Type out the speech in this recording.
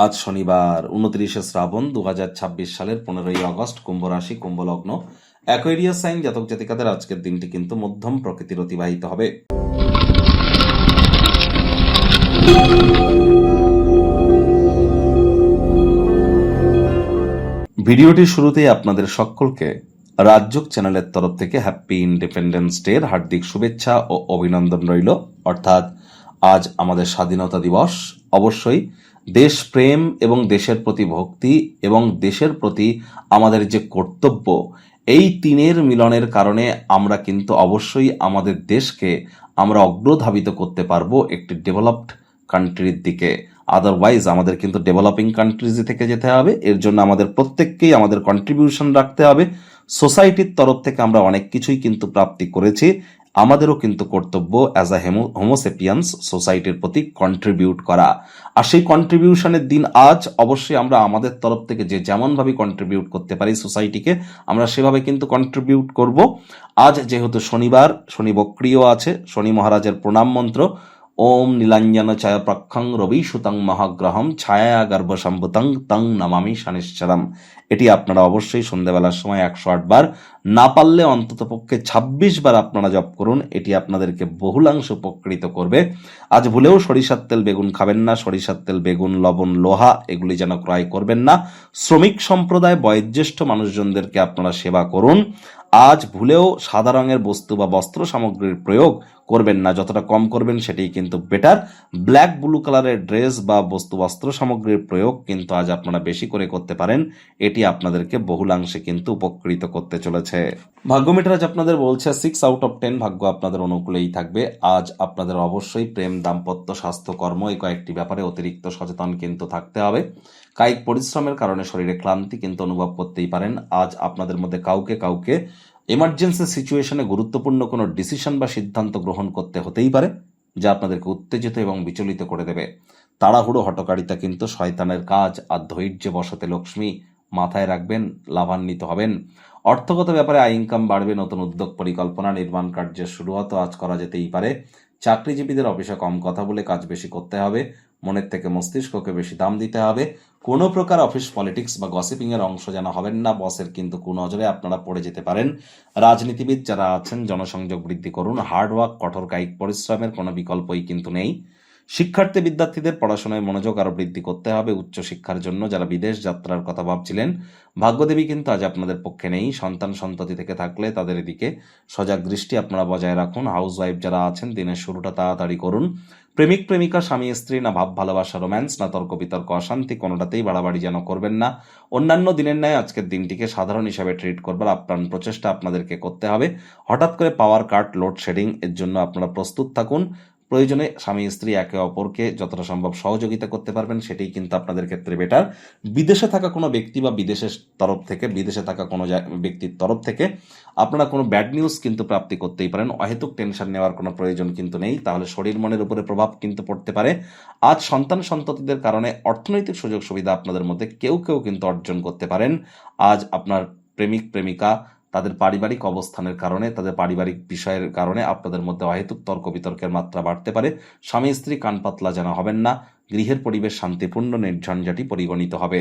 আজ শনিবার 29শে শ্রাবণ 2026 সালের 15ই আগস্ট, কুম্ভ রাশি, কুম্ভ লগ্ন, অ্যাকোয়ারিয়াস সাইন জাতক জাতিকাদের আজকের দিনটি কিন্তু মধ্যম প্রকৃতির অতিবাহিত হবে। ভিডিওটির শুরুতেই আপনাদের সকলকে রাজযোগ চ্যানেলের তরফ থেকে হ্যাপি ইন্ডিপেন্ডেন্স ডে এর হার্দিক শুভেচ্ছা ও অভিনন্দন রইল। অর্থাৎ আজ আমাদের স্বাধীনতা দিবস। অবশ্যই দেশপ্রেম এবং দেশের প্রতি ভক্তি এবং দেশের প্রতি আমাদের যে কর্তব্য, এই তিনের মিলনের কারণে আমরা কিন্তু অবশ্যই আমাদের দেশকে আমরা অগ্রধাবিত করতে পারবো একটি ডেভেলপড কান্ট্রির দিকে। আদারওয়াইজ আমাদের কিন্তু ডেভেলপিং কান্ট্রিজে থেকে যেতে হবে। এর জন্য আমাদের প্রত্যেককেই আমাদের কন্ট্রিবিউশন রাখতে হবে। সোসাইটির তরফ থেকে আমরা অনেক কিছুই কিন্তু প্রাপ্তি করেছি, আমাদেরও কিন্তু কর্তব্য অ্যাজ আ হোমোসেপিয়ান্স সোসাইটির প্রতি কন্ট্রিবিউট করা। আর সেই কন্ট্রিবিউশনের দিন আজ। অবশ্যই আমরা আমাদের তরফ থেকে যে যেমনভাবে কন্ট্রিবিউট করতে পারি সোসাইটিকে, আমরা সেভাবে কিন্তু কন্ট্রিবিউট করব। আজ যেহেতু শনিবার, শনি বক্রিয় আছে, শনি মহারাজের প্রণাম মন্ত্র ওম নীলাঞ্জন ছায়া প্রক্ষং রবি সুতং মহাগ্রহম ছায়া গর্ভ সম্ভুতং তং নমামি শনিশ্চরম। এটি আপনারা অবশ্যই সন্ধ্যাবেলার সময় 108 বার, না পারলে অন্তত পক্ষে 26 বার আপনারা জপ করুন। এটি আপনাদেরকে বহুলাংশ উপকৃত করবে। আজ ভুলেও সরিষার তেল বেগুন খাবেন না। সরিষার তেল বেগুন লবণ লোহা এগুলি যেন ক্রয় করবেন না। শ্রমিক সম্প্রদায় বয়োজ্যেষ্ঠ মানুষজনদেরকে আপনারা সেবা করুন। আজ ভুলেও সাদা রঙের বস্তু বা বস্ত্র সামগ্রীর প্রয়োগ করবেন না। যতটা কম করবেন সেটাই কিন্তু বেটার। ব্ল্যাক ব্লু কালারের ড্রেস বা বস্ত্র সামগ্রীর প্রয়োগ কিন্তু আজ আপনারা বেশি করে করতে পারেন। এটি আপনাদেরকে বহুলাংশে কিন্তু উপকৃত করতে চলেছে। ভাগ্য মিটার আজ আপনাদের বলছে 6 আউট অফ 10 ভাগ্য আপনাদের অনুকূলেই থাকবে। আজ আপনাদের অবশ্যই প্রেম, দাম্পত্য, স্বাস্থ্য, কর্ম এই কয়েকটি ব্যাপারে অতিরিক্ত সচেতন কিন্তু থাকতে হবে। কায়িক পরিশ্রমের কারণে শরীরে ক্লান্তি কিন্তু অনুভব করতেই পারেন। আজ আপনাদের মধ্যে কাউকে এমার্জেন্সি সিচুয়েশনে গুরুত্বপূর্ণ কোনো ডিসিশন বা সিদ্ধান্ত গ্রহণ করতে হতেই পারে, যা আপনাদেরকে উত্তেজিত এবং বিচলিত করে দেবে। তাড়াহুড়ো হটকারিতা কিন্তু শয়তানের কাজ। আর ধৈর্য বশতে লক্ষ্মী মাথায় রাখবেন, লাভান্বিত হবেন। অর্থগত ব্যাপারে আয় ইনকাম বাড়বে। নতুন উদ্যোগ, পরিকল্পনা, নির্মাণ কার্যের শুরুয়াত আজ করা যেতেই পারে। চাকরিজীবীদের অফিসে কম কথা বলে কাজ বেশি করতে হবে। মনের থেকে মস্তিষ্ককে বেশি দাম দিতে হবে। কোনো প্রকার অফিস পলিটিক্স বা গসিপিং এর অংশ যেন হবেন না। বসের কিন্তু কুনজরে আপনারা পড়ে যেতে পারেন। রাজনীতিবিদ যারা আছেন জনসংযোগ বৃদ্ধি করুন। হার্ডওয়ার্ক, কঠোর কায়িক পরিশ্রমের কোনো বিকল্পই কিন্তু নেই। শিক্ষার্থী বিদ্যার্থীদের পড়াশোনায় মনোযোগ আরো বৃদ্ধি করতে হবে। উচ্চশিক্ষার জন্য যারা বিদেশ যাত্রার কথা ভাবছিলেন, ভাগ্যদেবী কিন্তু আজ আপনাদের পক্ষে নেই। সন্তান সন্ততি থেকে থাকলে তাদের দিকে সজাগ দৃষ্টি আপনারা বজায় রাখুন। হাউস ওয়াইফ যারা আছেন দিনের শুরুটা তাড়াতাড়ি করুন। প্রেমিক প্রেমিকা, স্বামী স্ত্রী, না ভাব ভালোবাসা রোম্যান্স, না তর্ক বিতর্ক অশান্তি, কোনোটাতেই বাড়াবাড়ি যেন করবেন না। অন্যান্য দিনের ন্যায় আজকের দিনটিকে সাধারণ হিসাবে ট্রিট করবার আপ্রাণ প্রচেষ্টা আপনাদেরকে করতে হবে। হঠাৎ করে পাওয়ার কাট, লোডশেডিং এর জন্য আপনারা প্রস্তুত থাকুন। প্রয়োজনে স্বামী স্ত্রী একে অপরকে যতটা সম্ভব সহযোগিতা করতে পারবেন, সেটাই কিন্তু আপনাদের ক্ষেত্রে বেটার। বিদেশে থাকা কোনো ব্যক্তি বা বিদেশের তরফ থেকে, বিদেশে থাকা কোনো ব্যক্তির তরফ থেকে আপনারা কোনো ব্যাড নিউজ কিন্তু প্রাপ্তি করতেই পারেন। অহেতুক টেনশন নেওয়ার কোনো প্রয়োজন কিন্তু নেই, তাহলে শরীর মনের উপরে প্রভাব কিন্তু পড়তে পারে। আজ সন্তান সন্ততিদের কারণে অর্থনৈতিক সুযোগ সুবিধা আপনাদের মধ্যে কেউ কিন্তু অর্জন করতে পারেন। আজ আপনার প্রেমিক প্রেমিকা তাদের পারিবারিক অবস্থানের কারণে, তাদের পারিবারিক বিষয়ের কারণে আপনাদের মধ্যে অহেতুক তর্ক বিতর্কের মাত্রা বাড়তে পারে। স্বামী স্ত্রী কান পাতলা যেন হবেন না। গৃহের পরিবেশ শান্তিপূর্ণ, নির্ঝঞ্ঝাটি পরিগণিত হবে।